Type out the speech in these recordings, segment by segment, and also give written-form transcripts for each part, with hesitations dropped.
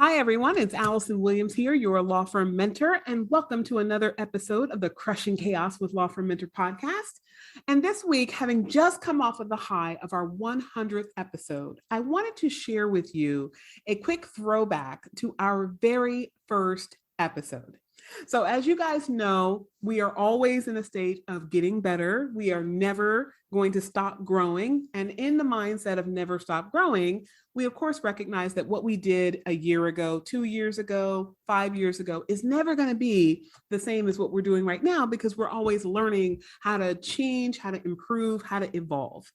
Hi, everyone. It's Allison Williams here, your law firm mentor, and welcome to another episode of the Crushing Chaos with Law Firm Mentor podcast. And this week, having just come off of the high of our 100th episode, I wanted to share with you a quick throwback to our very first episode. So as you guys know, we are always in a state of getting better. We are never going to stop growing. And in the mindset of never stop growing, we of course recognize that what we did a year ago, 2 years ago, 5 years ago is never going to be the same as what we're doing right now, because we're always learning how to change, how to improve, how to evolve.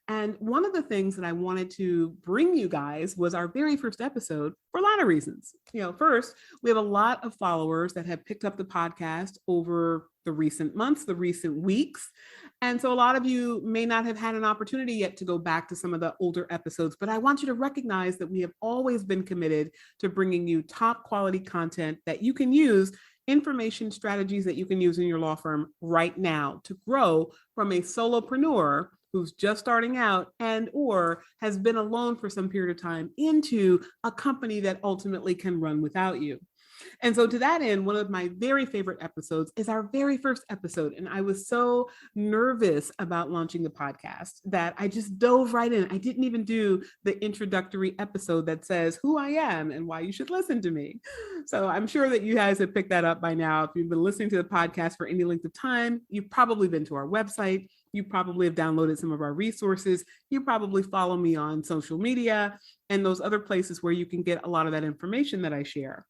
And one of the things that I wanted to bring you guys was our very first episode for a lot of reasons. First, we have a lot of followers that have picked up the podcast over the recent months, the recent weeks. And so a lot of you may not have had an opportunity yet to go back to some of the older episodes, but I want you to recognize that we have always been committed to bringing you top quality content that you can use, information strategies that you can use in your law firm right now to grow from a solopreneur who's just starting out and or has been alone for some period of time into a company that ultimately can run without you. And so to that end, one of my very favorite episodes is our very first episode. And I was so nervous about launching the podcast that I just dove right in. I didn't even do the introductory episode that says who I am and why you should listen to me. So I'm sure that you guys have picked that up by now. If you've been listening to the podcast for any length of time, you've probably been to our website. You probably have downloaded some of our resources. You probably follow me on social media and those other places where you can get a lot of that information that I share.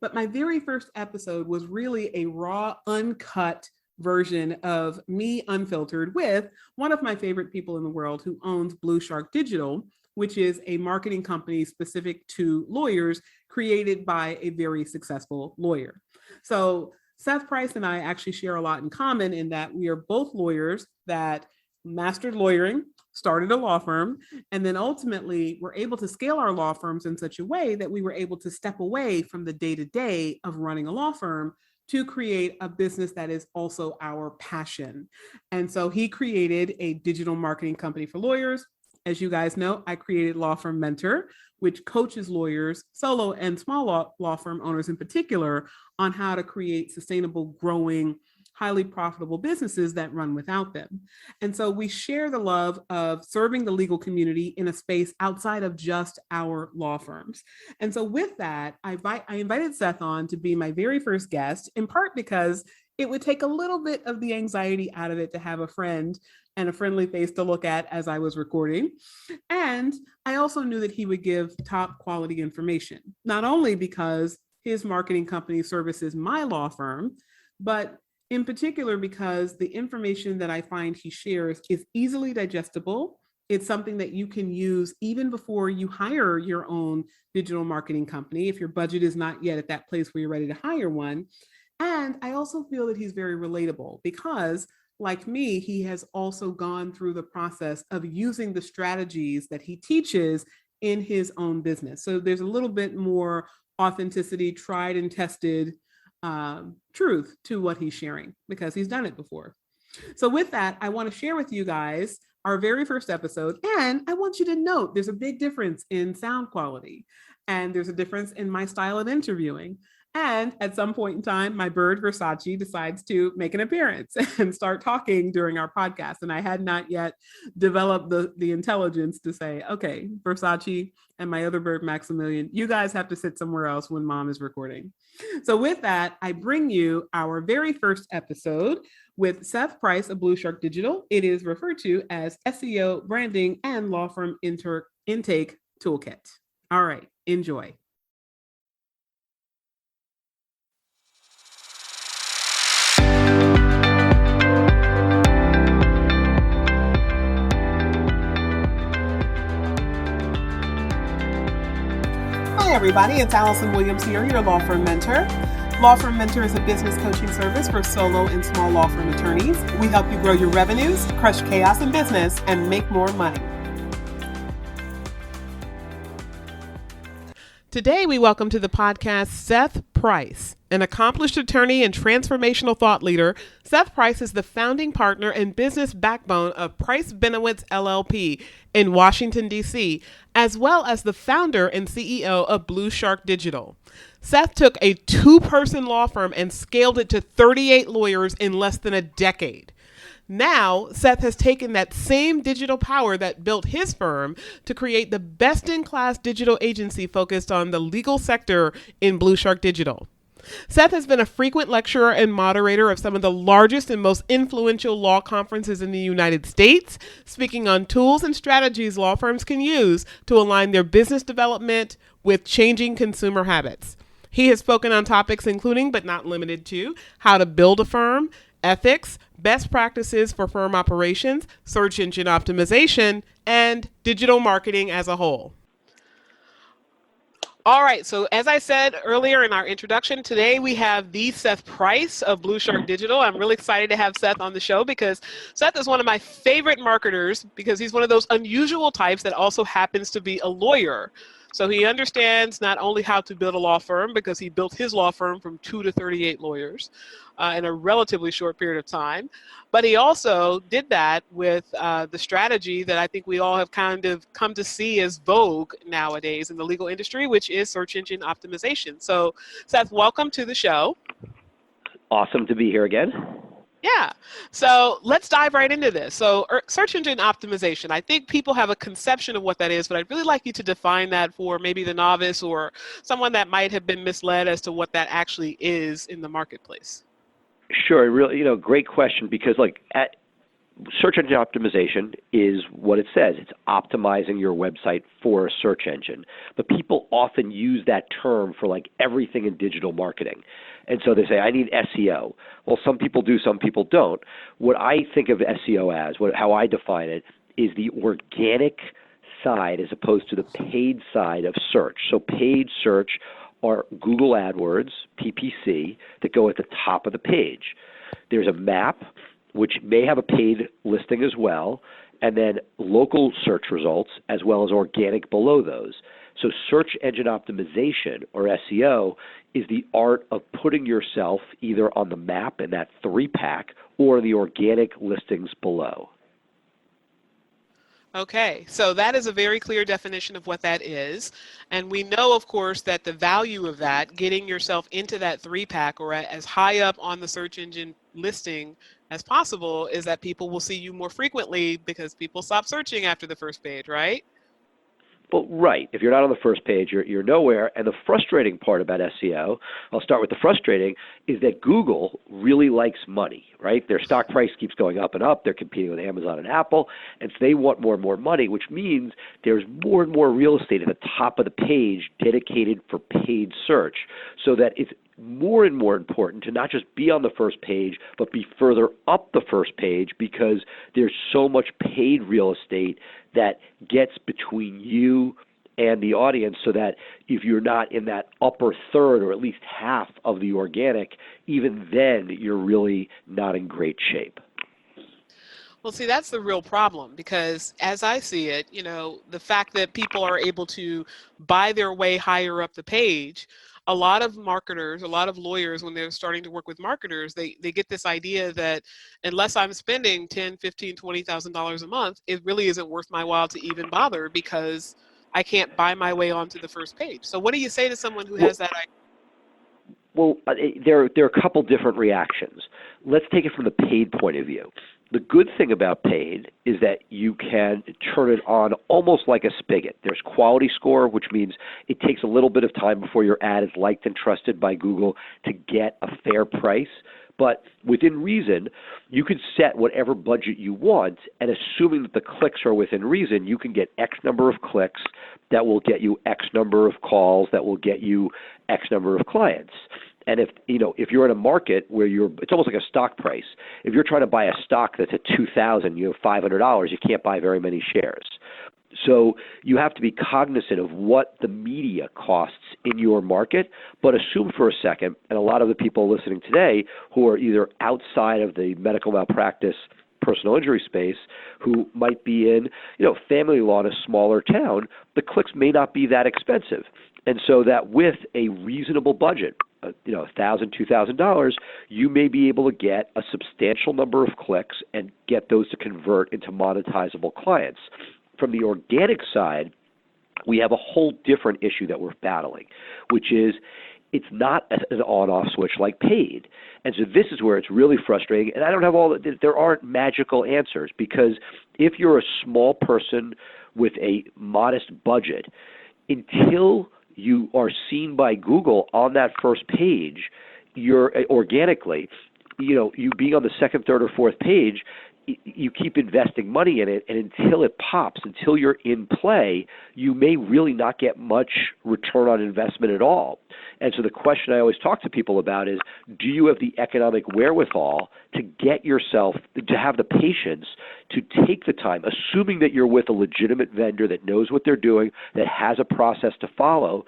But my very first episode was really a raw, uncut version of me unfiltered with one of my favorite people in the world who owns Blue Shark Digital, which is a marketing company specific to lawyers created by a very successful lawyer. So Seth Price and I actually share a lot in common in that we are both lawyers that mastered lawyering, started a law firm, and then ultimately were able to scale our law firms in such a way that we were able to step away from the day-to-day of running a law firm to create a business that is also our passion. And so he created a digital marketing company for lawyers. As you guys know, I created Law Firm Mentor, which coaches lawyers, solo and small law firm owners in particular, on how to create sustainable, growing, highly profitable businesses that run without them. And so we share the love of serving the legal community in a space outside of just our law firms. And so with that, I invited Seth on to be my very first guest, in part because it would take a little bit of the anxiety out of it to have a friend and a friendly face to look at as I was recording. And I also knew that he would give top quality information, not only because his marketing company services my law firm, but in particular because the information that I find he shares is easily digestible. It's something that you can use even before you hire your own digital marketing company, if your budget is not yet at that place where you're ready to hire one. And I also feel that he's very relatable because, like me, he has also gone through the process of using the strategies that he teaches in his own business. So there's a little bit more authenticity, tried and tested truth to what he's sharing because he's done it before. So with that, I want to share with you guys our very first episode. And I want you to note there's a big difference in sound quality and there's a difference in my style of interviewing. And at some point in time, my bird Versace decides to make an appearance and start talking during our podcast. And I had not yet developed the intelligence to say, okay, Versace and my other bird Maximilian, you guys have to sit somewhere else when mom is recording. So with that, I bring you our very first episode with Seth Price of Blue Shark Digital. It is referred to as SEO, branding, and law firm intake toolkit. All right, enjoy. Hi, everybody. It's Allison Williams here, your law firm mentor. Law Firm Mentor is a business coaching service for solo and small law firm attorneys. We help you grow your revenues, crush chaos in business, and make more money. Today, we welcome to the podcast Seth Price. An accomplished attorney and transformational thought leader, Seth Price is the founding partner and business backbone of Price Benowitz LLP in Washington, D.C., as well as the founder and CEO of Blue Shark Digital. Seth took a two-person law firm and scaled it to 38 lawyers in less than a decade. Now, Seth has taken that same digital power that built his firm to create the best-in-class digital agency focused on the legal sector in Blue Shark Digital. Seth has been a frequent lecturer and moderator of some of the largest and most influential law conferences in the United States, speaking on tools and strategies law firms can use to align their business development with changing consumer habits. He has spoken on topics including, but not limited to, how to build a firm, ethics, best practices for firm operations, search engine optimization, and digital marketing as a whole. All right, so as I said earlier in our introduction, today we have the Seth Price of Blue Shark Digital. I'm really excited to have Seth on the show because Seth is one of my favorite marketers because he's one of those unusual types that also happens to be a lawyer. So he understands not only how to build a law firm because he built his law firm from 2 to 38 lawyers in a relatively short period of time, but he also did that with the strategy that I think we all have kind of come to see as vogue nowadays in the legal industry, which is search engine optimization. So Seth, welcome to the show. Awesome to be here again. Yeah. So let's dive right into this. So search engine optimization, I think people have a conception of what that is, but I'd really like you to define that for maybe the novice or someone that might have been misled as to what that actually is in the marketplace. Sure. Really, great question because search engine optimization is what it says. It's optimizing your website for a search engine. But people often use that term for everything in digital marketing. And so they say, I need SEO. Well, some people do, some people don't. What I think of SEO as, how I define it, is the organic side as opposed to the paid side of search. So paid search are Google AdWords, PPC, that go at the top of the page. There's a map, which may have a paid listing as well, and then local search results as well as organic below those. So search engine optimization, or SEO, is the art of putting yourself either on the map in that 3-pack or the organic listings below. Okay, so that is a very clear definition of what that is. And we know, of course, that the value of that, getting yourself into that 3-pack or as high up on the search engine listing as possible, is that people will see you more frequently because people stop searching after the first page, right? Well, right. If you're not on the first page, you're nowhere. And the frustrating part about SEO, I'll start with the frustrating, is that Google really likes money, right? Their stock price keeps going up and up. They're competing with Amazon and Apple. And so they want more and more money, which means there's more and more real estate at the top of the page dedicated for paid search, so that it's more and more important to not just be on the first page, but be further up the first page because there's so much paid real estate that gets between you and the audience, so that if you're not in that upper third or at least half of the organic, even then you're really not in great shape. Well, see, that's the real problem because as I see it, the fact that people are able to buy their way higher up the page, a lot of marketers, a lot of lawyers, when they're starting to work with marketers, they get this idea that unless I'm spending $10,000, $15,000, $20,000 a month, it really isn't worth my while to even bother because I can't buy my way onto the first page. So what do you say to someone who has that idea? Well, there are a couple different reactions. Let's take it from the paid point of view. The good thing about paid is that you can turn it on almost like a spigot. There's quality score, which means it takes a little bit of time before your ad is liked and trusted by Google to get a fair price. But within reason, you can set whatever budget you want, and assuming that the clicks are within reason, you can get X number of clicks that will get you X number of calls that will get you X number of clients. And if you're in a market where it's almost like a stock price. If you're trying to buy a stock that's at $2,000, you have $500, you can't buy very many shares. So you have to be cognizant of what the media costs in your market, but assume for a second, and a lot of the people listening today who are either outside of the medical malpractice personal injury space, who might be in, family law in a smaller town, the clicks may not be that expensive. And so that with a reasonable budget, $1,000, $2,000, you may be able to get a substantial number of clicks and get those to convert into monetizable clients. From the organic side, we have a whole different issue that we're battling, which is it's not an on-off switch like paid. And so this is where it's really frustrating. And I don't have there aren't magical answers, because if you're a small person with a modest budget, until you are seen by Google on that first page, you're organically, you being on the second, third, or fourth page, you keep investing money in it, and until it pops, until you're in play, you may really not get much return on investment at all. And so the question I always talk to people about is, do you have the economic wherewithal to get yourself, to have the patience to take the time, assuming that you're with a legitimate vendor that knows what they're doing, that has a process to follow,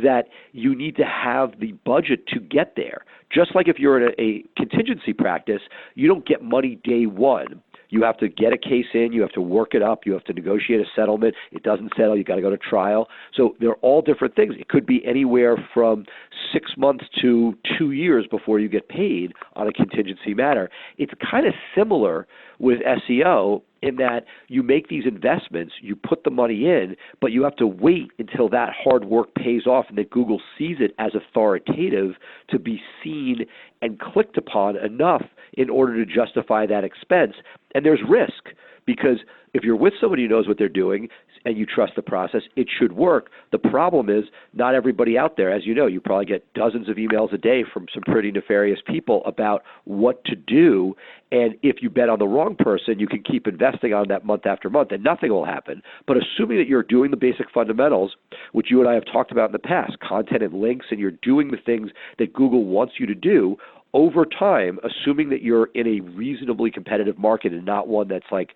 that you need to have the budget to get there. Just like if you're in a contingency practice, you don't get money day one. You have to get a case in, you have to work it up, you have to negotiate a settlement. It doesn't settle, you got to go to trial. So they're all different things. It could be anywhere from 6 months to 2 years before you get paid on a contingency matter. It's kind of similar with SEO in that you make these investments, you put the money in, but you have to wait until that hard work pays off and that Google sees it as authoritative to be seen and clicked upon enough in order to justify that expense. And there's risk, because if you're with somebody who knows what they're doing and you trust the process, it should work. The problem is not everybody out there, as you know, you probably get dozens of emails a day from some pretty nefarious people about what to do. And if you bet on the wrong person, you can keep investing on that month after month and nothing will happen. But assuming that you're doing the basic fundamentals, which you and I have talked about in the past, content and links, and you're doing the things that Google wants you to do, over time, assuming that you're in a reasonably competitive market and not one that's like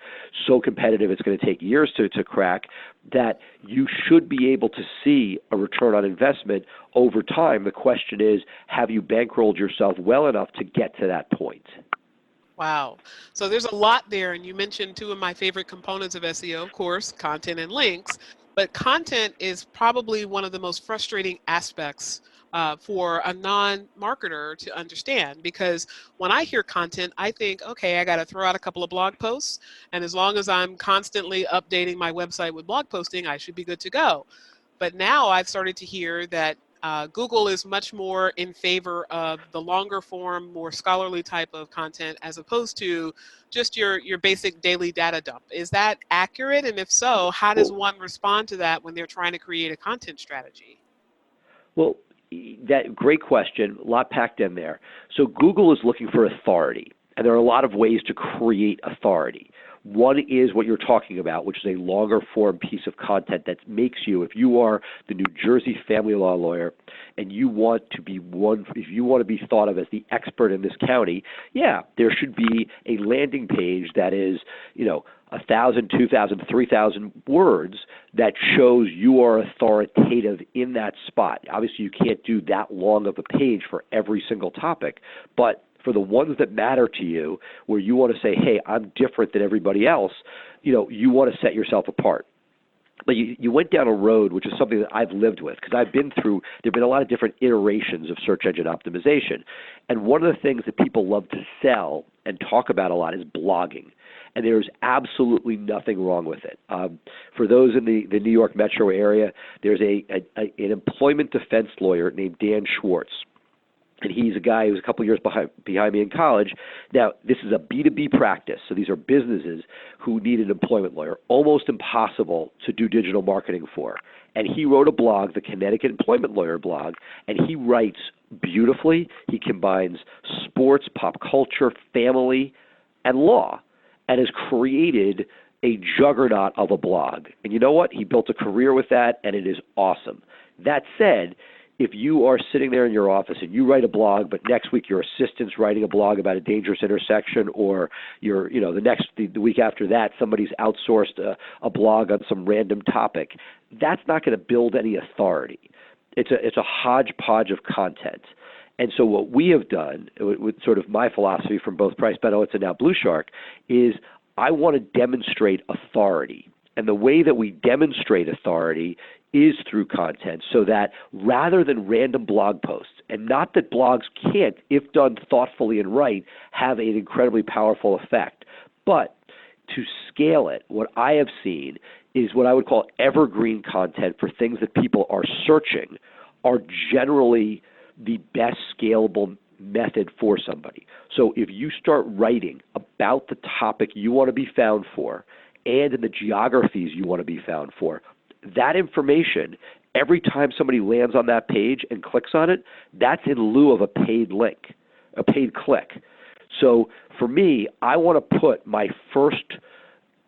so competitive it's going to take years to crack, that you should be able to see a return on investment over time. The question is, have you bankrolled yourself well enough to get to that point? Wow. So there's a lot there. And you mentioned two of my favorite components of SEO, of course, content and links. But content is probably one of the most frustrating aspects for a non-marketer to understand, because when I hear content, I think, okay, I got to throw out a couple of blog posts, and as long as I'm constantly updating my website with blog posting, I should be good to go. But now I've started to hear that Google is much more in favor of the longer form, more scholarly type of content, as opposed to just your basic daily data dump. Is that accurate? And if so, how does one respond to that when they're trying to create a content strategy? Well, that great question, a lot packed in there. So Google is looking for authority, and there are a lot of ways to create authority. One is what you're talking about, which is a longer form piece of content that makes you, if you are the New Jersey family law lawyer and you want to be if you want to be thought of as the expert in this county, yeah, there should be a landing page that is, 1,000, 2,000, 3,000 words that shows you are authoritative in that spot. Obviously, you can't do that long of a page for every single topic, but for the ones that matter to you, where you want to say, hey, I'm different than everybody else, you want to set yourself apart. But you went down a road, which is something that I've lived with, because I've been through, there have been a lot of different iterations of search engine optimization. And one of the things that people love to sell and talk about a lot is blogging. And there's absolutely nothing wrong with it. For those in the New York metro area, there's an employment defense lawyer named Dan Schwartz. And he's a guy who was a couple of years behind me in college. Now, this is a B2B practice, so these are businesses who need an employment lawyer, almost impossible to do digital marketing for. And he wrote a blog, the Connecticut Employment Lawyer blog, and he writes beautifully. He combines sports, pop culture, family, and law, and has created a juggernaut of a blog. And you know what? He built a career with that, and it is awesome. That said, if you are sitting there in your office and you write a blog, but next week your assistant's writing a blog about a dangerous intersection, or the week after that somebody's outsourced a blog on some random topic, that's not going to build any authority. It's a hodgepodge of content. And so what we have done, with sort of my philosophy from both Price Benowitz and now Blue Shark, is I want to demonstrate authority. And the way that we demonstrate authority is through content, so that rather than random blog posts, and not that blogs can't, if done thoughtfully and right, have an incredibly powerful effect, but to scale it, what I have seen is what I would call evergreen content for things that people are searching are generally the best scalable method for somebody. So if you start writing about the topic you want to be found for and in the geographies you want to be found for, that information, every time somebody lands on that page and clicks on it, that's in lieu of a paid link, a paid click. So for me, I want to put my first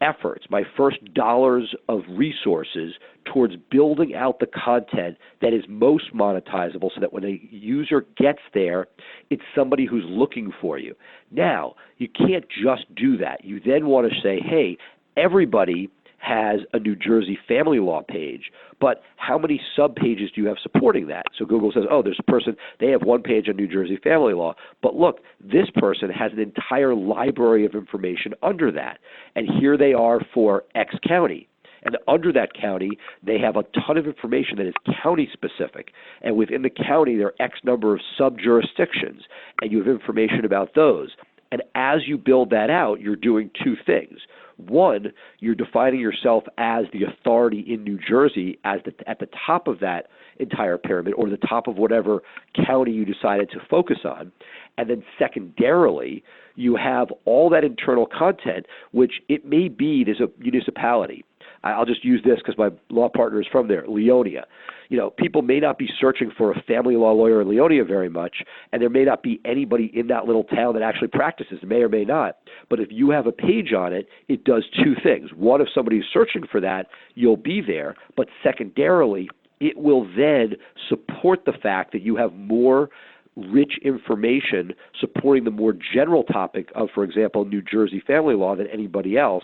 efforts, my first dollars of resources towards building out the content that is most monetizable so that when a user gets there, it's somebody who's looking for you. Now, you can't just do that. You then want to say, hey, everybody has a New Jersey family law page, but how many sub-pages do you have supporting that? So Google says, oh, there's a person, they have one page on New Jersey family law, but look, this person has an entire library of information under that, and here they are for X county. And under that county, they have a ton of information that is county-specific. And within the county, there are X number of sub-jurisdictions, and you have information about those. And as you build that out, you're doing two things. One, you're defining yourself as the authority in New Jersey as at the top of that entire pyramid, or the top of whatever county you decided to focus on. And then secondarily, you have all that internal content, which it may be there's a municipality. I'll just use this because my law partner is from there, Leonia. You know, people may not be searching for a family law lawyer in Leonia very much, and there may not be anybody in that little town that actually practices, may or may not. But if you have a page on it, it does two things. One, if somebody's searching for that, you'll be there. But secondarily, it will then support the fact that you have more rich information supporting the more general topic of, for example, New Jersey family law than anybody else.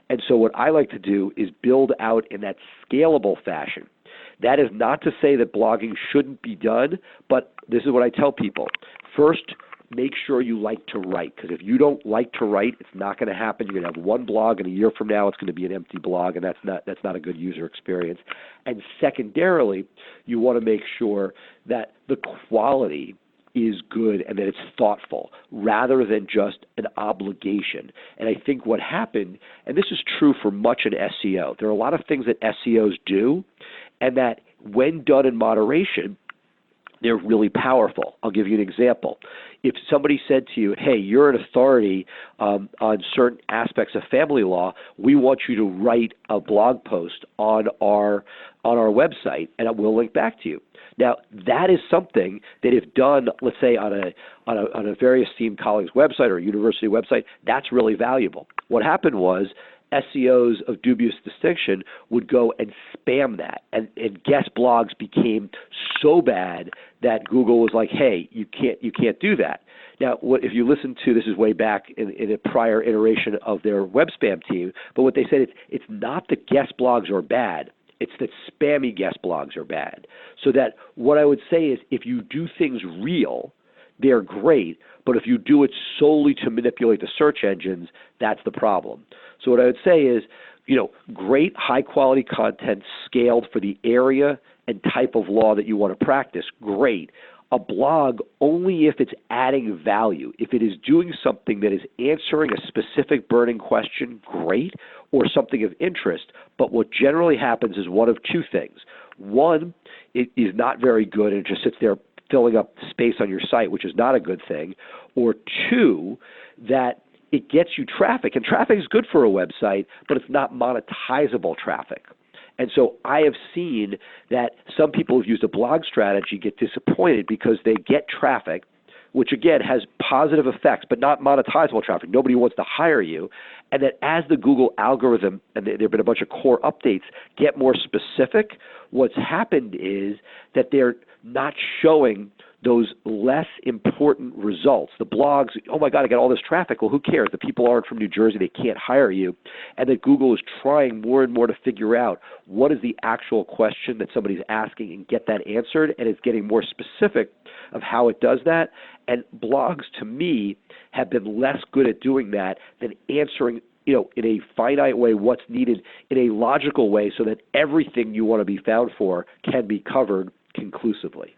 And so what I like to do is build out in that scalable fashion. That is not to say that blogging shouldn't be done, but this is what I tell people. First, make sure you like to write, because if you don't like to write, it's not going to happen. You're going to have one blog, and a year from now, it's going to be an empty blog, and that's not a good user experience. And secondarily, you want to make sure that the quality is good and that it's thoughtful rather than just an obligation. And I think what happened, and this is true for much in SEO, there are a lot of things that SEOs do, and that when done in moderation, they're really powerful. I'll give you an example. If somebody said to you, hey, you're an authority on certain aspects of family law, we want you to write a blog post on our website, and we'll link back to you. Now, that is something that if done, let's say on a very esteemed colleague's website or a university website, that's really valuable. What happened was SEOs of dubious distinction would go and spam that, and guest blogs became so bad that Google was like, hey, you can't do that. Now, if you listen to, this is way back in a prior iteration of their web spam team, but what they said is it's not that guest blogs are bad. It's that spammy guest blogs are bad. So that what I would say is if you do things real, they're great, but if you do it solely to manipulate the search engines, that's the problem. So what I would say is, great high-quality content scaled for the area and type of law that you want to practice, great. A blog only if it's adding value. If it is doing something that is answering a specific burning question, great, or something of interest. But what generally happens is one of two things. One, it is not very good and it just sits there filling up space on your site, which is not a good thing. Or two, that it gets you traffic. And traffic is good for a website, but it's not monetizable traffic. And so I have seen that some people who've used a blog strategy get disappointed because they get traffic, which again has positive effects, but not monetizable traffic. Nobody wants to hire you. And that as the Google algorithm, and there have been a bunch of core updates, get more specific, what's happened is that they're not showing those less important results. The blogs, oh my God, I got all this traffic. Well, who cares? The people aren't from New Jersey. They can't hire you. And that Google is trying more and more to figure out what is the actual question that somebody's asking and get that answered. And it's getting more specific of how it does that. And blogs, to me, have been less good at doing that than answering in a finite way what's needed in a logical way so that everything you want to be found for can be covered conclusively.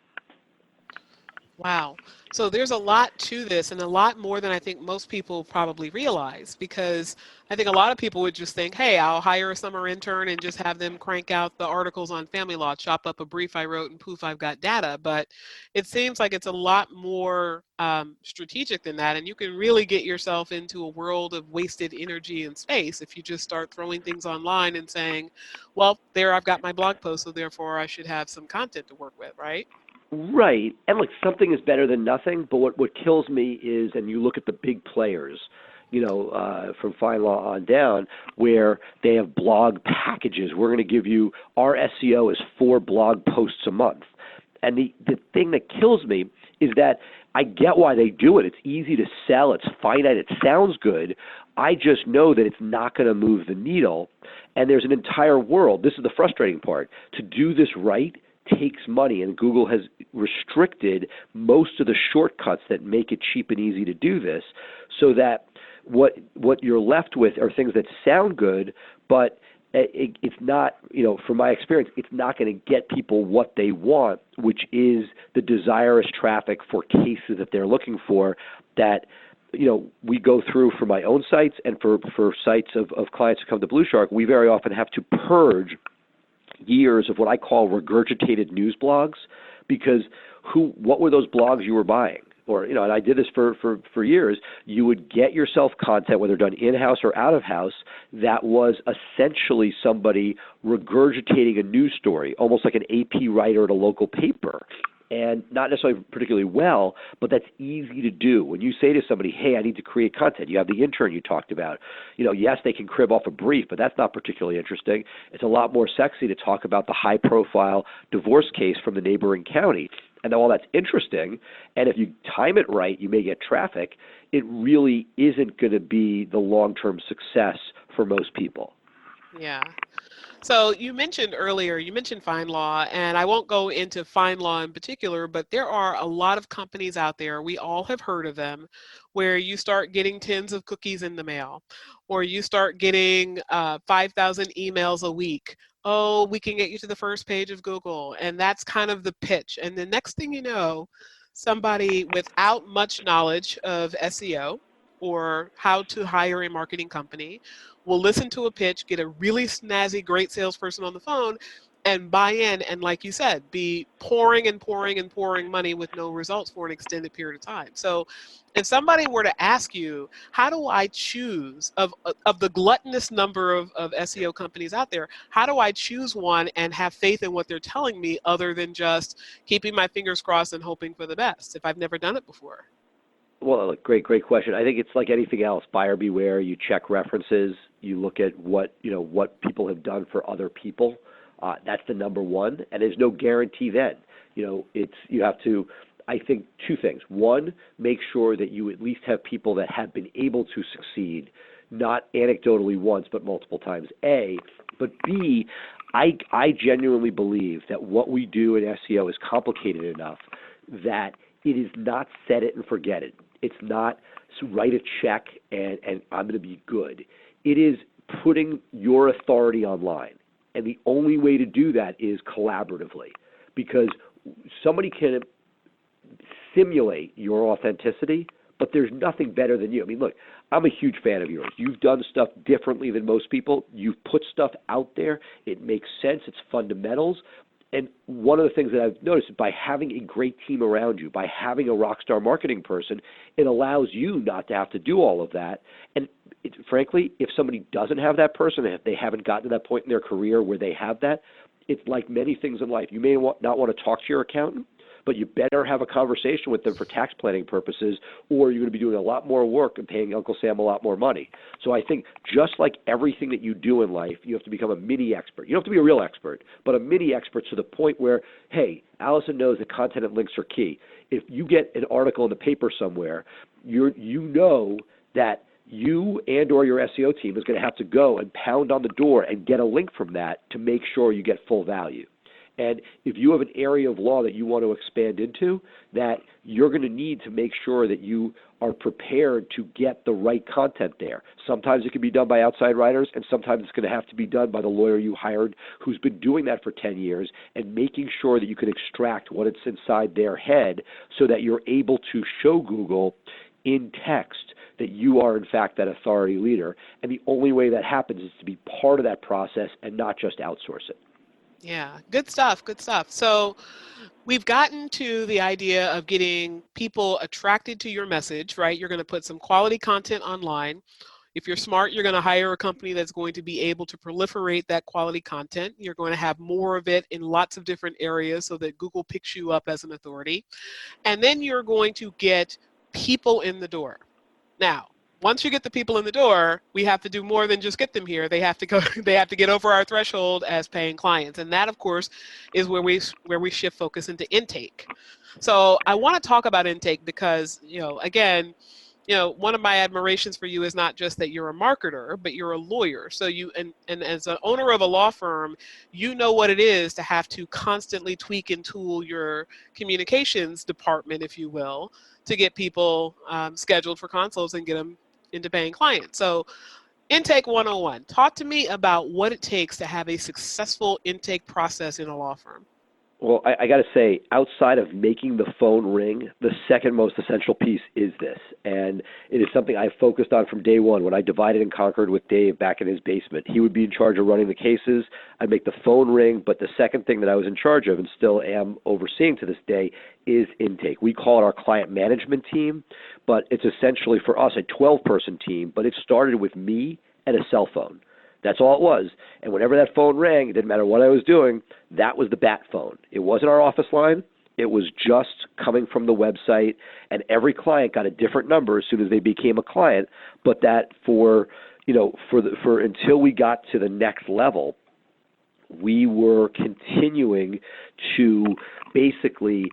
Wow. So there's a lot to this, and a lot more than I think most people probably realize, because I think a lot of people would just think, hey, I'll hire a summer intern and just have them crank out the articles on family law, chop up a brief I wrote, and poof, I've got data. But it seems like it's a lot more strategic than that, and you can really get yourself into a world of wasted energy and space if you just start throwing things online and saying, well, there I've got my blog post, so therefore I should have some content to work with, right? Right. And look, something is better than nothing, but what kills me is, and you look at the big players, from FindLaw on down, where they have blog packages. We're going to give you, our SEO is 4 blog posts a month. And the thing that kills me is that I get why they do it. It's easy to sell. It's finite. It sounds good. I just know that it's not going to move the needle. And there's an entire world. This is the frustrating part. To do this right takes money, and Google has restricted most of the shortcuts that make it cheap and easy to do this, so that what you're left with are things that sound good, but it's not, from my experience, it's not going to get people what they want, which is the desirous traffic for cases that they're looking for that, we go through for my own sites and for sites of clients who come to Blue Shark. We very often have to purge years of what I call regurgitated news blogs, because what were those blogs you were buying? Or, and I did this for years. You would get yourself content, whether done in-house or out-of-house, that was essentially somebody regurgitating a news story, almost like an AP writer at a local paper. And not necessarily particularly well, but that's easy to do. When you say to somebody, hey, I need to create content, you have the intern you talked about. Yes, they can crib off a brief, but that's not particularly interesting. It's a lot more sexy to talk about the high-profile divorce case from the neighboring county. And while that's interesting, and if you time it right, you may get traffic, it really isn't going to be the long-term success for most people. Yeah. So you mentioned earlier, FindLaw, and I won't go into FindLaw in particular, but there are a lot of companies out there, we all have heard of them, where you start getting tens of cookies in the mail, or you start getting 5,000 emails a week. Oh, we can get you to the first page of Google, and that's kind of the pitch. And the next thing you know, somebody without much knowledge of SEO or how to hire a marketing company will listen to a pitch, get a really snazzy, great salesperson on the phone, and buy in, and like you said, be pouring and pouring and pouring money with no results for an extended period of time. So if somebody were to ask you, how do I choose, of the gluttonous number of SEO companies out there, how do I choose one and have faith in what they're telling me other than just keeping my fingers crossed and hoping for the best if I've never done it before? Well, great question. I think it's like anything else. Buyer beware. You check references. You look at what people have done for other people. That's the number one, and there's no guarantee then. You have to, I think, 2 things. One, make sure that you at least have people that have been able to succeed, not anecdotally once, but multiple times, A. But B, I genuinely believe that what we do in SEO is complicated enough that it is not set it and forget it. It's not write a check and I'm going to be good. It is putting your authority online. And the only way to do that is collaboratively, because somebody can simulate your authenticity, but there's nothing better than you. I mean, look, I'm a huge fan of yours. You've done stuff differently than most people. You've put stuff out there. It makes sense. It's fundamentals. And one of the things that I've noticed is by having a great team around you, by having a rock star marketing person, it allows you not to have to do all of that. And frankly, if somebody doesn't have that person, if they haven't gotten to that point in their career where they have that, it's like many things in life. You may not want to talk to your accountant, but you better have a conversation with them for tax planning purposes, or you're going to be doing a lot more work and paying Uncle Sam a lot more money. So I think just like everything that you do in life, you have to become a mini expert. You don't have to be a real expert, but a mini expert to the point where, hey, Allison knows that content and links are key. If you get an article in the paper somewhere, you know that you and or your SEO team is going to have to go and pound on the door and get a link from that to make sure you get full value. And if you have an area of law that you want to expand into, that you're going to need to make sure that you are prepared to get the right content there. Sometimes it can be done by outside writers, and sometimes it's going to have to be done by the lawyer you hired who's been doing that for 10 years and making sure that you can extract what it's inside their head so that you're able to show Google in text that you are, in fact, that authority leader. And the only way that happens is to be part of that process and not just outsource it. Yeah, good stuff, good stuff. So we've gotten to the idea of getting people attracted to your message, right? You're going to put some quality content online. If you're smart, you're going to hire a company that's going to be able to proliferate that quality content. You're going to have more of it in lots of different areas so that Google picks you up as an authority. And then you're going to get people in the door. Now, once you get the people in the door, we have to do more than just get them here. They have to go. They have to get over our threshold as paying clients, and that, of course, is where we shift focus into intake. So I want to talk about intake because, again, one of my admirations for you is not just that you're a marketer, but you're a lawyer. So and as an owner of a law firm, you know what it is to have to constantly tweak and tool your communications department, if you will, to get people scheduled for consults and get them into paying clients. So intake 101, talk to me about what it takes to have a successful intake process in a law firm. Well, I got to say, outside of making the phone ring, the second most essential piece is this. And it is something I focused on from day one. When I divided and conquered with Dave back in his basement, he would be in charge of running the cases. I'd make the phone ring. But the second thing that I was in charge of and still am overseeing to this day is intake. We call it our client management team, but it's essentially for us a 12-person team. But it started with me and a cell phone. That's all it was. And whenever that phone rang, it didn't matter what I was doing, that was the bat phone. It wasn't our office line. It was just coming from the website, and every client got a different number as soon as they became a client. But that for until we got to the next level, we were continuing to basically,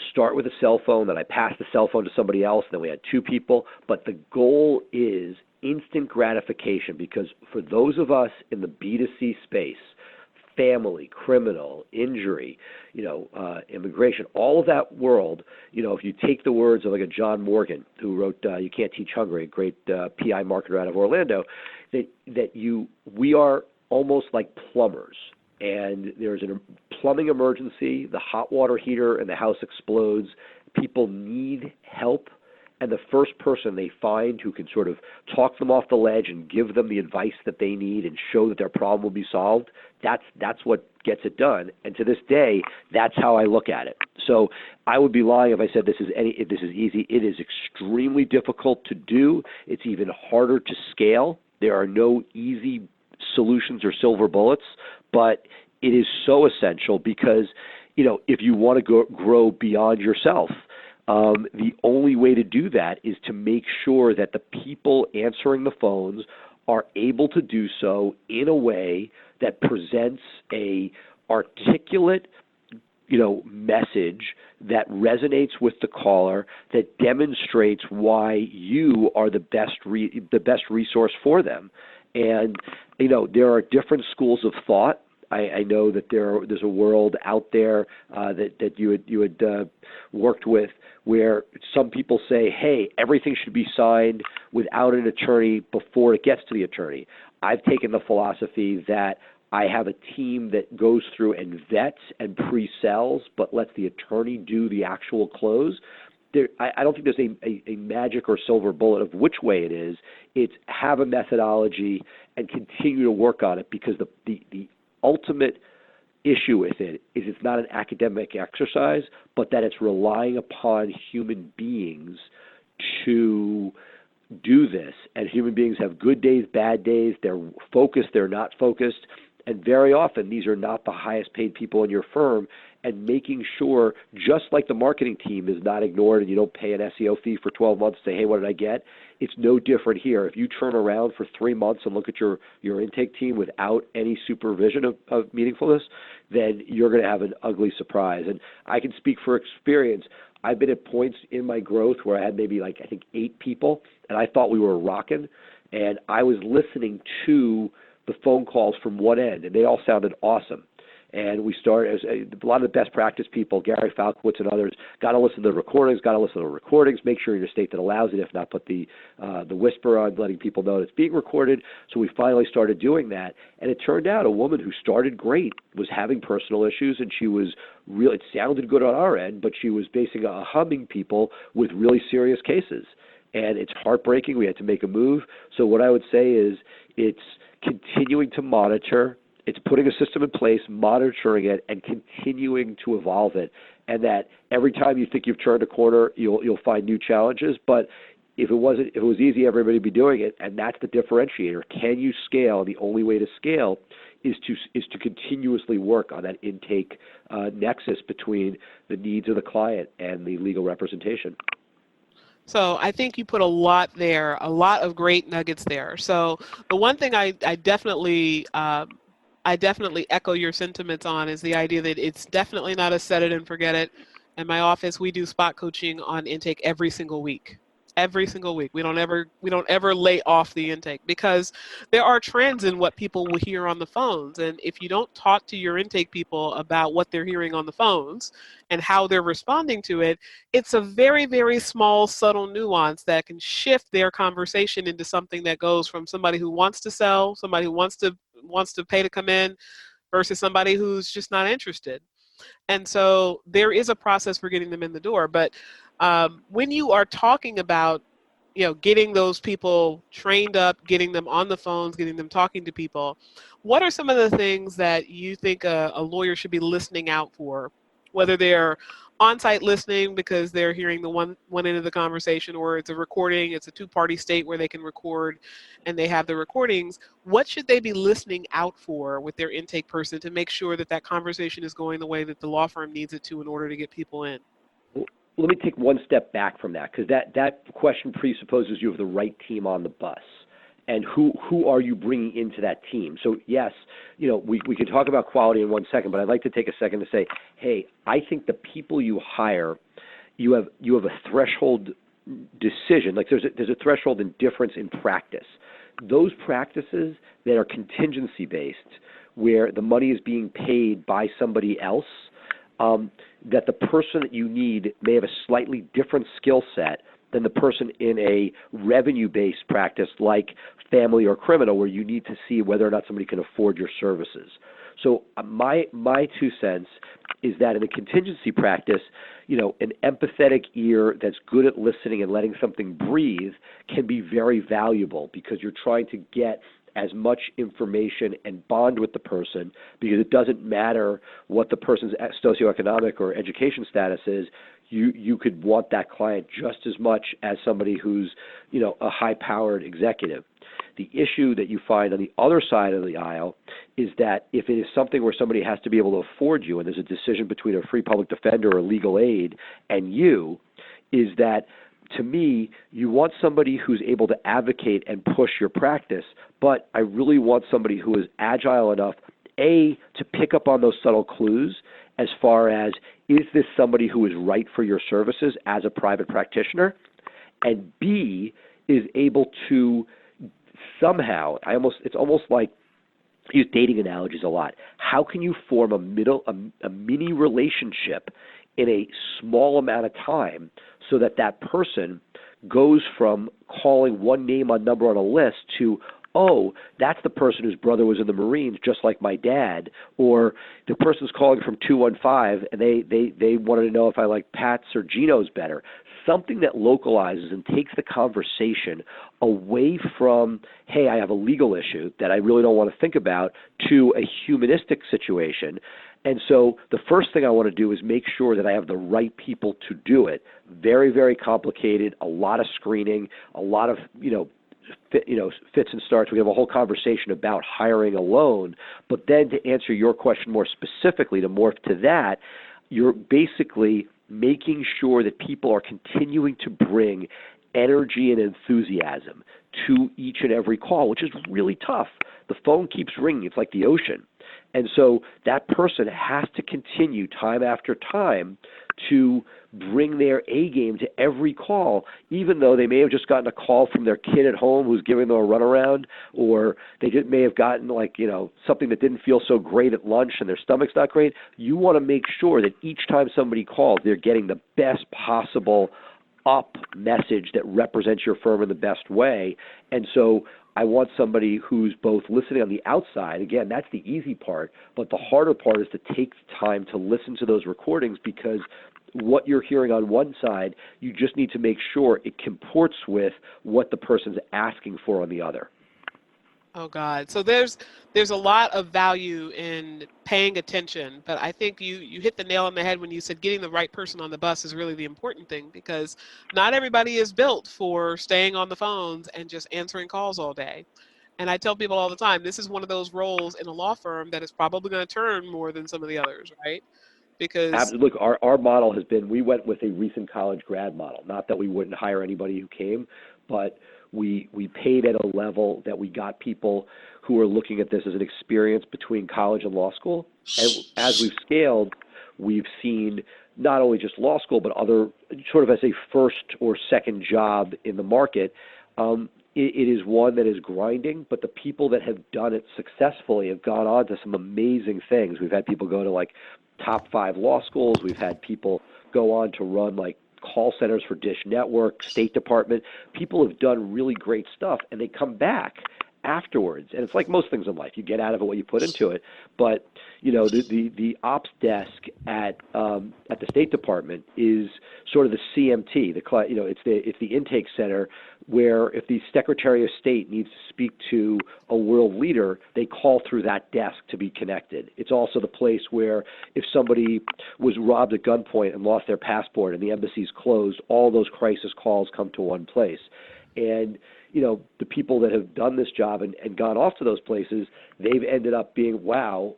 start with a cell phone, then I passed the cell phone to somebody else, and then we had two people. But the goal is instant gratification, because for those of us in the B2C space, family, criminal, injury, immigration, all of that world, if you take the words of like a John Morgan, who wrote You Can't Teach Hunger, a great PI marketer out of Orlando, we are almost like plumbers. And there's a plumbing emergency, the hot water heater in the house explodes, people need help, and the first person they find who can sort of talk them off the ledge and give them the advice that they need and show that their problem will be solved, that's what gets it done. And to this day, that's how I look at it. So I would be lying if I said this is easy. It is extremely difficult to do. It's even harder to scale. There are no easy solutions or silver bullets, but it is so essential because, if you want to grow beyond yourself, the only way to do that is to make sure that the people answering the phones are able to do so in a way that presents a articulate, message that resonates with the caller, that demonstrates why you are the best resource for them. And there are different schools of thought. I know that there's a world out there that you had worked with where some people say, hey, everything should be signed without an attorney before it gets to the attorney. I've taken the philosophy that I have a team that goes through and vets and pre-sells, but lets the attorney do the actual close. I don't think there's a magic or silver bullet of which way it is. It's have a methodology and continue to work on it, because the ultimate issue with it is it's not an academic exercise, but that it's relying upon human beings to do this. And human beings have good days, bad days. They're focused, they're not focused. And very often, these are not the highest paid people in your firm. And making sure, just like the marketing team is not ignored and you don't pay an SEO fee for 12 months to say, hey, what did I get? It's no different here. If you turn around for 3 months and look at your intake team without any supervision of meaningfulness, then you're going to have an ugly surprise. And I can speak for experience. I've been at points in my growth where I had maybe 8 people, and I thought we were rocking. And I was listening to the phone calls from one end, and they all sounded awesome. And we started, as a lot of the best practice people, Gary Falkowitz and others, got to listen to the recordings, make sure you're in a state that allows it, if not put the whisper on, letting people know it's being recorded. So we finally started doing that. And it turned out a woman who started great was having personal issues, and she was it sounded good on our end, but she was basically humming people with really serious cases. And it's heartbreaking. We had to make a move. So what I would say is it's continuing to monitor. It's putting a system in place, monitoring it, and continuing to evolve it. And that every time you think you've turned a corner, you'll find new challenges. But if it was easy, everybody would be doing it. And that's the differentiator. Can you scale? The only way to scale is to continuously work on that intake nexus between the needs of the client and the legal representation. So I think you put a lot there, a lot of great nuggets there. So the one thing I definitely echo your sentiments on is the idea that it's definitely not a set it and forget it. In my office, we do spot coaching on intake every single week. Every single week. We don't ever lay off the intake, because there are trends in what people will hear on the phones. And if you don't talk to your intake people about what they're hearing on the phones and how they're responding to it, it's a very, very small, subtle nuance that can shift their conversation into something that goes from somebody who wants to sell, somebody who wants to pay to come in, versus somebody who's just not interested. And so there is a process for getting them in the door. But when you are talking about, getting those people trained up, getting them on the phones, getting them talking to people, what are some of the things that you think a lawyer should be listening out for, whether they're on-site listening because they're hearing the one end of the conversation, or it's a recording, it's a two-party state where they can record and they have the recordings? What should they be listening out for with their intake person to make sure that that conversation is going the way that the law firm needs it to in order to get people in? Let me take one step back from that, because that question presupposes you have the right team on the bus. And who are you bringing into that team? So yes, we can talk about quality in 1 second, but I'd like to take a second to say, hey, I think the people you hire, you have a threshold decision. Like there's a threshold in difference in practice. Those practices that are contingency-based, where the money is being paid by somebody else, that the person that you need may have a slightly different skill set than the person in a revenue-based practice like family or criminal, where you need to see whether or not somebody can afford your services. So my 2 cents is that in a contingency practice, an empathetic ear that's good at listening and letting something breathe can be very valuable, because you're trying to get as much information and bond with the person, because it doesn't matter what the person's socioeconomic or education status is. You could want that client just as much as somebody who's, a high-powered executive. The issue that you find on the other side of the aisle is that if it is something where somebody has to be able to afford you, and there's a decision between a free public defender or legal aid and you, is that, to me, you want somebody who's able to advocate and push your practice, but I really want somebody who is agile enough, A, to pick up on those subtle clues as far as, is this somebody who is right for your services as a private practitioner, and B, is able to somehow, it's almost like, I use dating analogies a lot. How can you form a mini relationship in a small amount of time, so that person goes from calling one name on number on a list to, oh, that's the person whose brother was in the Marines, just like my dad, or the person's calling from 215 and they wanted to know if I like Pat's or Gino's better. Something that localizes and takes the conversation away from, hey, I have a legal issue that I really don't want to think about, to a humanistic situation. And so the first thing I want to do is make sure that I have the right people to do it. Very, very complicated, a lot of screening, a lot of, fits and starts. We have a whole conversation about hiring alone. But then to answer your question more specifically, to morph to that, you're basically making sure that people are continuing to bring energy and enthusiasm to each and every call, which is really tough. The phone keeps ringing. It's like the ocean. And so that person has to continue time after time to bring their A game to every call, even though they may have just gotten a call from their kid at home who's giving them a runaround, or they may have gotten something that didn't feel so great at lunch and their stomach's not great. You want to make sure that each time somebody calls, they're getting the best possible up message that represents your firm in the best way. And so I want somebody who's both listening on the outside. Again, that's the easy part, but the harder part is to take the time to listen to those recordings, because what you're hearing on one side, you just need to make sure it comports with what the person's asking for on the other. Oh God. So there's a lot of value in paying attention, but I think you hit the nail on the head when you said getting the right person on the bus is really the important thing, because not everybody is built for staying on the phones and just answering calls all day. And I tell people all the time, this is one of those roles in a law firm that is probably going to turn more than some of the others, right? Because Look, our model has been, we went with a recent college grad model. Not that we wouldn't hire anybody who came, but we paid at a level that we got people who are looking at this as an experience between college and law school. And as we've scaled, we've seen not only just law school, but other sort of as a first or second job in the market. It is one that is grinding, but the people that have done it successfully have gone on to some amazing things. We've had people go to top 5 law schools. We've had people go on to run call centers for Dish Network, State Department. People have done really great stuff, and they come back afterwards. And it's like most things in life. You get out of it what you put into it. But, the ops desk at the State Department is sort of the CMT. It's the intake center where if the Secretary of State needs to speak to a world leader, they call through that desk to be connected. It's also the place where if somebody was robbed at gunpoint and lost their passport and the embassy's closed, all those crisis calls come to one place. And the people that have done this job and gone off to those places, they've ended up being, wow,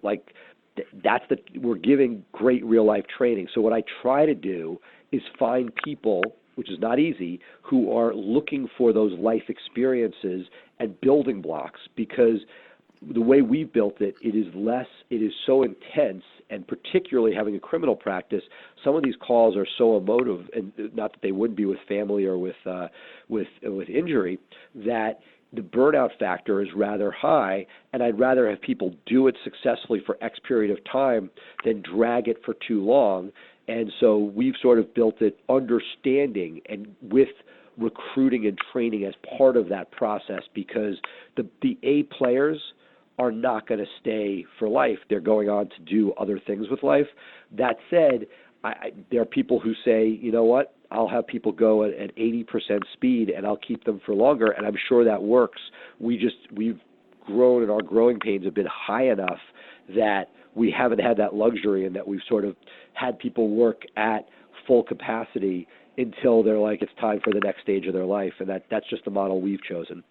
we're giving great real life training. So what I try to do is find people, which is not easy, who are looking for those life experiences and building blocks, because the way we've built it, it is so intense, and particularly having a criminal practice, some of these calls are so emotive, and not that they wouldn't be with family or with injury, that the burnout factor is rather high, and I'd rather have people do it successfully for X period of time than drag it for too long. And so we've sort of built it understanding and with recruiting and training as part of that process, because the A players are not going to stay for life. They're going on to do other things with life. That said, there are people who say, you know what, I'll have people go at 80% speed and I'll keep them for longer, and I'm sure that works. We've grown, and our growing pains have been high enough that we haven't had that luxury, and that we've sort of had people work at full capacity until they're like, it's time for the next stage of their life. And that's just the model we've chosen.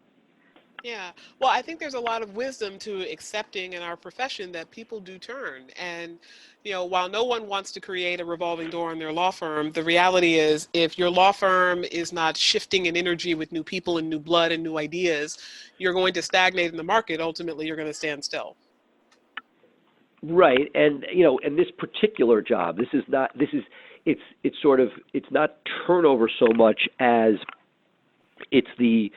Yeah, well, I think there's a lot of wisdom to accepting in our profession that people do turn. And, while no one wants to create a revolving door in their law firm, the reality is if your law firm is not shifting in energy with new people and new blood and new ideas, you're going to stagnate in the market. Ultimately, you're going to stand still. Right. And, and this particular job, it's not turnover so much as it's the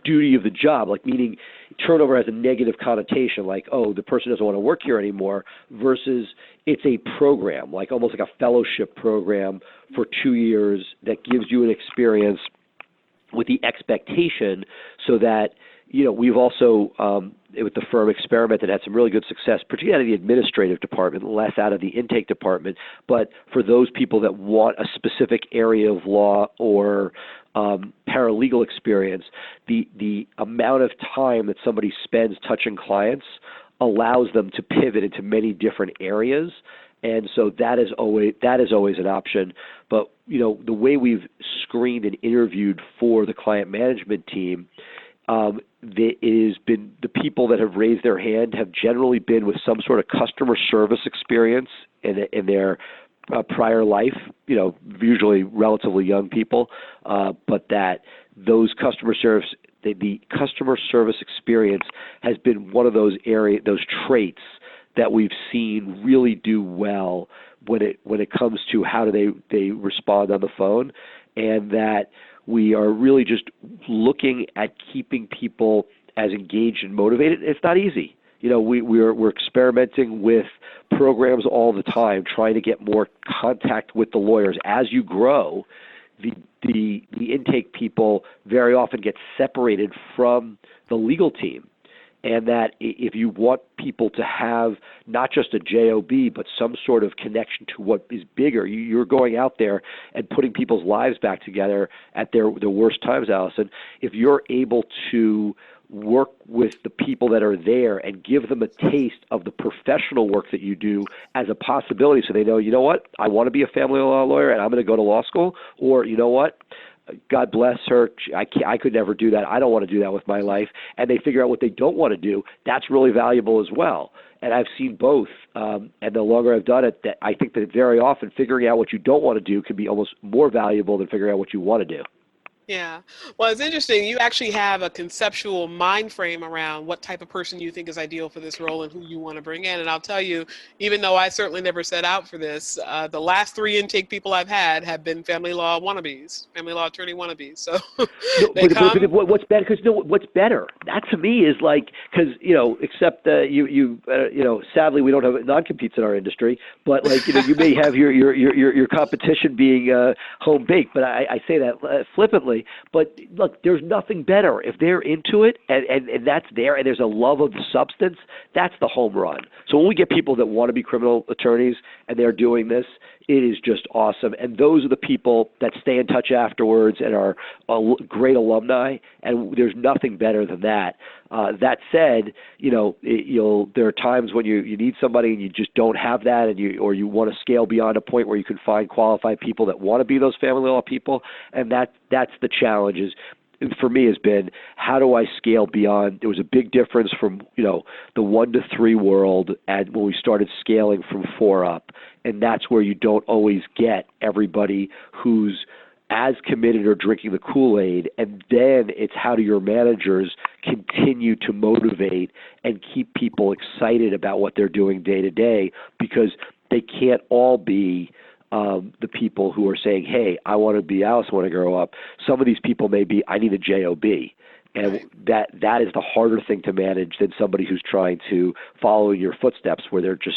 duty of the job, meaning turnover has a negative connotation, oh, the person doesn't want to work here anymore, versus it's a program, almost like a fellowship program for 2 years that gives you an experience with the expectation, so that, we've also, with the firm, experimented, had some really good success, particularly out of the administrative department, less out of the intake department. But for those people that want a specific area of law or paralegal experience, the amount of time that somebody spends touching clients allows them to pivot into many different areas. And so that is always an option. But, the way we've screened and interviewed for the client management team, it has been the people that have raised their hand have generally been with some sort of customer service experience in their prior life, usually relatively young people, but that those the customer service experience has been one of those traits that we've seen really do well when it comes to how do they respond on the phone, and that we are really just looking at keeping people as engaged and motivated. It's not easy. We're experimenting with programs all the time, trying to get more contact with the lawyers. As you grow, the intake people very often get separated from the legal team. And that if you want people to have not just a JOB, but some sort of connection to what is bigger, you're going out there and putting people's lives back together at their worst times, Allison. If you're able to work with the people that are there and give them a taste of the professional work that you do as a possibility, so they know, you know what, I want to be a family law lawyer and I'm going to go to law school, or you know what, God bless her, I could never do that. I don't want to do that with my life. And they figure out what they don't want to do. That's really valuable as well. And I've seen both. And the longer I've done it, that I think that very often figuring out what you don't want to do can be almost more valuable than figuring out what you want to do. Yeah. Well, it's interesting. You actually have a conceptual mind frame around what type of person you think is ideal for this role and who you want to bring in. And I'll tell you, even though I certainly never set out for this, the last 3 intake people I've had have been family law wannabes, family law attorney wannabes. So but what's better? Because what's better? That to me is like, because except sadly we don't have non-competes in our industry, but like you may have your competition being home baked. But I say that flippantly. But look, there's nothing better. If they're into it and that's there and there's a love of the substance, that's the home run. So when we get people that want to be criminal attorneys and they're doing this, it is just awesome. And those are the people that stay in touch afterwards and are great alumni, and there's nothing better than that. That said, there are times when you need somebody and you just don't have that, and you want to scale beyond a point where you can find qualified people that want to be those family law people, and that's the challenge. For me has been, how do I scale beyond? There was a big difference from the 1 to 3 world, and when we started scaling from 4 up, and that's where you don't always get everybody who's as committed or drinking the Kool-Aid. And then it's how do your managers continue to motivate and keep people excited about what they're doing day to day, because they can't all be the people who are saying, hey, I want to be Alice when I grow up. Some of these people may be, I need a JOB. And that is the harder thing to manage than somebody who's trying to follow in your footsteps, where they're just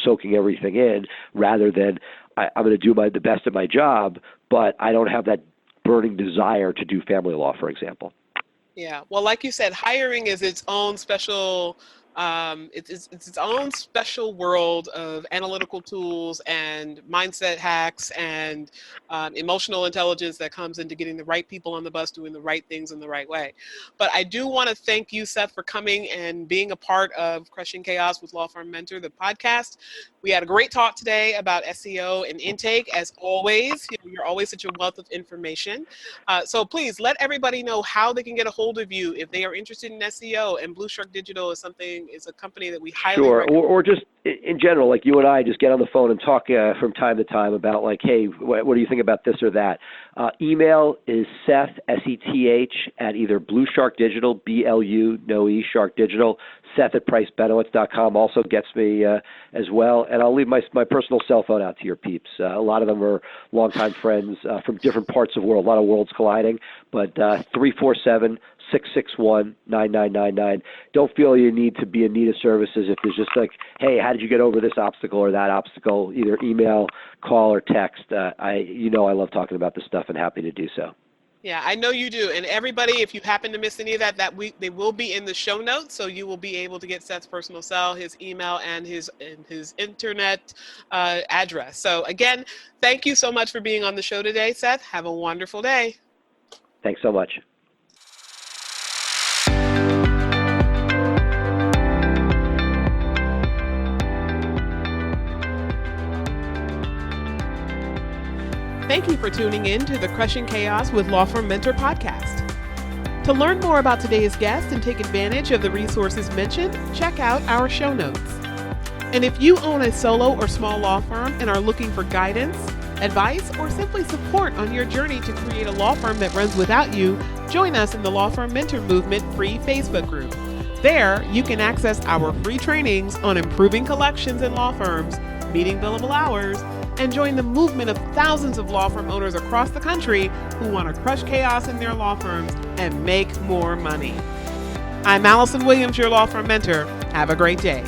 soaking everything in, rather than I'm going to do the best at my job, but I don't have that burning desire to do family law, for example. Yeah. Well, like you said, hiring is its own special it's its own special world of analytical tools and mindset hacks and emotional intelligence that comes into getting the right people on the bus, doing the right things in the right way. But I do want to thank you, Seth, for coming and being a part of Crushing Chaos with Law Firm Mentor, the podcast. We had a great talk today about SEO and intake. As always, you're always such a wealth of information. So please let everybody know how they can get a hold of you if they are interested in SEO. And Blue Shark Digital is a company that we highly recommend. Or just in general, like you and I just get on the phone and talk from time to time about like, hey, what do you think about this or that? Email is Seth, S-E-T-H, at either Blue Shark Digital, B-L-U, no E, Shark Digital. Seth at pricebenowitz.com also gets me as well. And I'll leave my personal cell phone out to your peeps. A lot of them are longtime friends from different parts of the world, a lot of worlds colliding. But 347-661-9999. Don't feel you need to be in need of services. If there's just like, hey, how did you get over this obstacle or that obstacle? Either email, call, or text. I love talking about this stuff and happy to do so. Yeah, I know you do. And everybody, if you happen to miss any of that, they will be in the show notes. So you will be able to get Seth's personal cell, his email, and his internet address. So again, thank you so much for being on the show today, Seth. Have a wonderful day. Thanks so much. Thank you for tuning in to the Crushing Chaos with Law Firm Mentor podcast. To learn more about today's guest and take advantage of the resources mentioned, check out our show notes. And if you own a solo or small law firm and are looking for guidance, advice, or simply support on your journey to create a law firm that runs without you, join us in the Law Firm Mentor Movement free Facebook group. There, you can access our free trainings on improving collections in law firms, meeting billable hours, and join the movement of thousands of law firm owners across the country who want to crush chaos in their law firms and make more money. I'm Allison Williams, your law firm mentor. Have a great day.